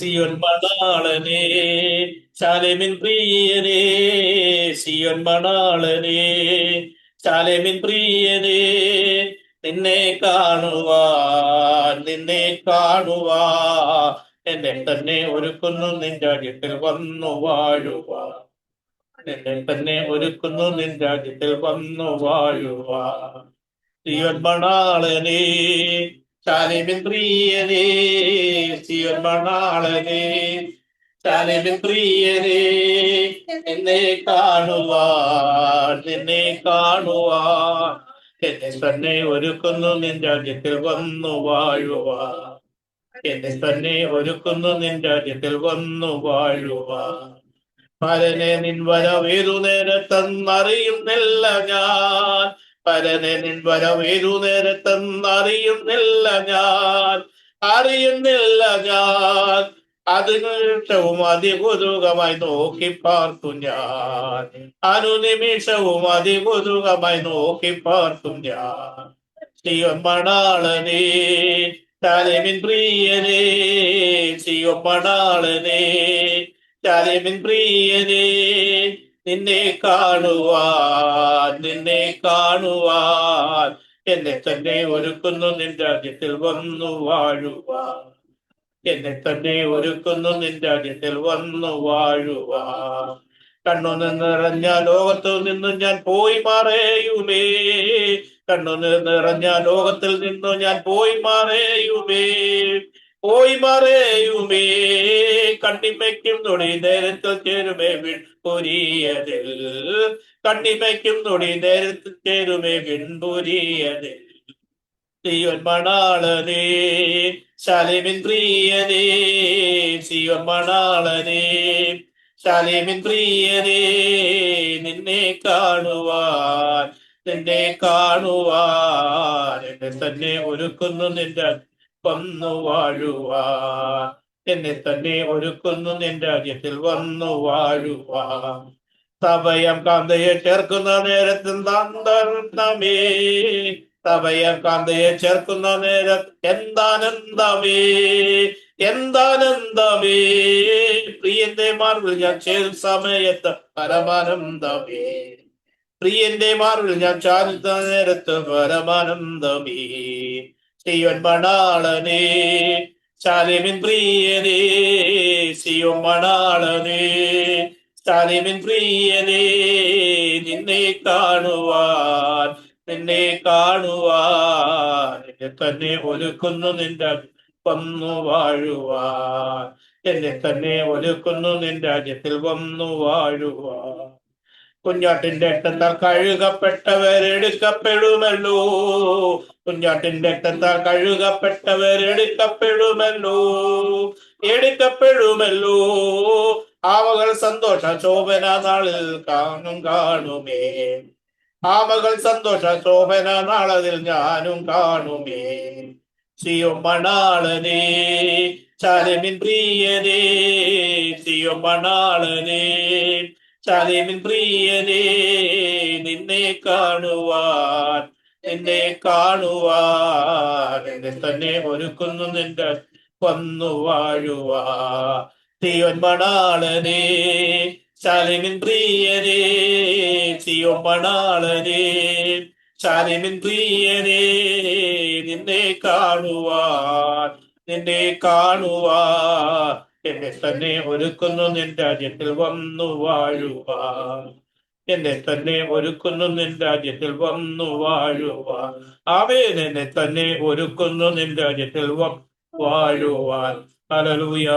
സിയോൻ മണാളനേ ശാലേമിൻ പ്രിയനേ, സിയോൻ മണാളനേ ശാലേമിൻ പ്രിയനേ, നിന്നെ കാണുവാൻ എന്നെ തന്നെ ഒരുക്കുന്നു നിൻ രാജ്യത്തിൽ വന്നു വാഴുവാൻ. എന്നെ തന്നെ ഒരുക്കുന്നു നിൻ രാജ്യത്തിൽ വന്നു വാഴുവാൻ. സിയോൻ മണാളനേ ശാലേമിൻ പ്രിയനേ, സിയോൻ മണാളനേ ശാലേമിൻ പ്രിയനേ, നിന്നെ കാണുവാൻ എന്നെ തന്നെ ഒരുക്കുന്നു നിൻ രാജ്യത്തിൽ വന്നു വാഴുവാൻ. എന്നെ തന്നെ ഒരുക്കുന്നു നിൻ രാജ്യത്തിൽ വന്നു വാഴുവാൻ. പരനെ നിൻ വരവേതു നേരത്തെന്നറിയുന്നില്ല ഞാൻ, പരനെ നിൻ വരവേതു നേരത്തെന്നറിയുന്നില്ല ഞാൻ, അറിയുന്നില്ല ഞാൻ. അനുനിമിഷവും അതികുതുകമായി നോക്കി പാർക്കും ഞാൻ, അനുനിമിഷവും അതികുതുകമായി നോക്കി പാർക്കും ഞാൻ. സിയോൻ മണാളനേ ശാലേമിൻ പ്രിയനേ, സിയോൻ മണാളനേ ശാലേമിൻ പ്രിയനേ, നിന്നെ കാണുവാൻ എന്നെ തന്നെ ഒരുക്കുന്നു നിൻ രാജ്യത്തിൽ വന്നു വാഴുവാൻ. എന്നെ തന്നെ ഒരുക്കുന്നു നിൻ രാജ്യത്തിൽ വന്നു വാഴുവാൻ. കണ്ണു നിറഞ്ഞ ലോകത്തിൽ നിന്നും ഞാൻ പോയി മറയുമേ, കണ്ണു നിറഞ്ഞ ലോകത്തിൽ നിന്നും ഞാൻ പോയി മറയുമേ, കണ്ണിമയ്ക്കും തൊടി നേരത്തിൽ ചേരുമേ വിൺപുരിയതിൽ, കണ്ണിമയ്ക്കും തൊടി നേരത്തിൽ ചേരുമേ വിൺപുരിയതിൽ. സിയോൻ മണാളനേ ശാലേമിൻ പ്രിയനേ, സിയോൻ മണാളനേ ശാലേമിൻ പ്രിയനേ, നിന്നെ കാണുവാൻ എന്നെ തന്നെ ഒരുക്കുന്നു നിന്റെ വന്നു വാഴുവാൻ. എന്നെ തന്നെ ഒരുക്കുന്നു നിന്റെ രാജ്യത്തിൽ വന്നു വാഴുവാൻ. സമയം കാന്തയെ ചേർക്കുന്ന നേരത്തിൽ താന്തമേ, സമയം കാന്തയെ ചേർക്കുന്ന നേരത്ത് എന്താനന്ദമേ, പ്രിയന്റെ മാർവിൽ ഞാൻ ചേരും സമയത്ത് പരമാനന്ദമേ, പ്രിയന്റെ മാർവിൽ ഞാൻ ചാരുന്ന നേരത്ത് പരമാനന്ദമേ. സിയോൻ മണാളനേ ശാലേമിൻ പ്രിയനേ, സിയോൻ മണാളനേ ശാലേമിൻ പ്രിയനേ, നിന്നെ കാണുവാൻ എന്നെ തന്നെ ഒരുക്കുന്നു നിന്റെ വന്നു വാഴുവാൻ. എന്നെ തന്നെ ഒരുക്കുന്നു നിന്റെ രാജ്യത്തിൽ വന്നു വാഴുവാൻ. കുഞ്ഞാട്ടിന്റെ രക്തത്താൽ കഴുകപ്പെട്ടവരെടുക്കപ്പെടുമല്ലോ, കുഞ്ഞാട്ടിന്റെ രക്തത്താൽ കഴുകപ്പെട്ടവരെടുക്കപ്പെടുമല്ലോ. ആവകൾ സന്തോഷ ശോഭന നാളിൽ കാണുമേ, ആവകൾ സന്തോഷ ശോഭന നാളതിൽ ഞാനും കാണുമേ. സിയോൻ മണാളനേ ശാലേമിൻ പ്രിയനേ, സിയോൻ മണാളനേ ശാലേമിൻ പ്രിയനേ, നിന്നെ കാണുവാൻ എന്നെ തന്നെ ഒരുക്കുന്നു നിന്റെ വന്നു വാഴുവാൻ. സിയോൻ മണാളനേ ശാലേമിൻ പ്രിയനേ, സിയോൻ മണാളനേ ശാലേമിൻ പ്രിയനേ, നിന്നെ കാണുവാൻ എന്നെ തന്നെ ഒരുക്കുന്നു നിന്റെ രാജ്യത്തിൽ വന്നു വാഴുവാൻ. എന്നെ തന്നെ ഒരുക്കുന്നു നിന്റെ രാജ്യത്തിൽ വന്നു വാഴുവാൻ. ആമേൻ. എന്നെ തന്നെ ഒരുക്കുന്നു നിന്റെ രാജ്യത്തിൽ വാഴുവാൻ. ഹല്ലേലൂയ.